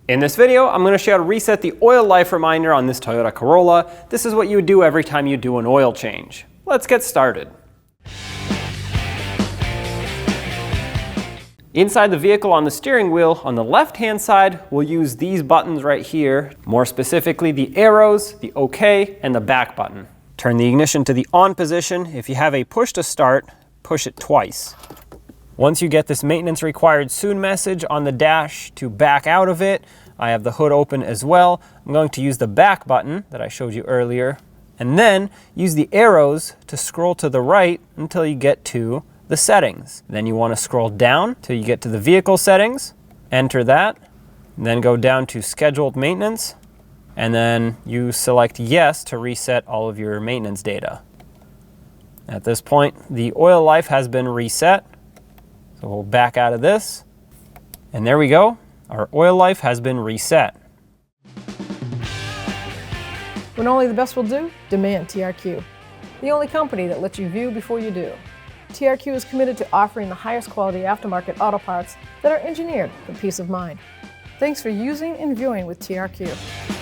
In this video, I'm going to show you how to reset the oil life reminder on this Toyota Corolla. This is what you would do every time you do an oil change. Let's get started. Inside the vehicle on the steering wheel, on the left-hand side, we'll use these buttons right here. More specifically, the arrows, the OK, and the back button. Turn the ignition to the on position. If you have a push to start, push it twice. Once you get this maintenance required soon message on the dash to back out of it, I have the hood open as well. I'm going to use the back button that I showed you earlier, and then use the arrows to scroll to the right until you get to the settings. Then you want to scroll down till you get to the vehicle settings, enter that, and then go down to scheduled maintenance, and then you select yes to reset all of your maintenance data. At this point, the oil life has been reset. So we'll back out of this, and there we go. Our oil life has been reset. When only the best will do, demand TRQ. The only company that lets you view before you do. TRQ is committed to offering the highest quality aftermarket auto parts that are engineered for peace of mind. Thanks for using and viewing with TRQ.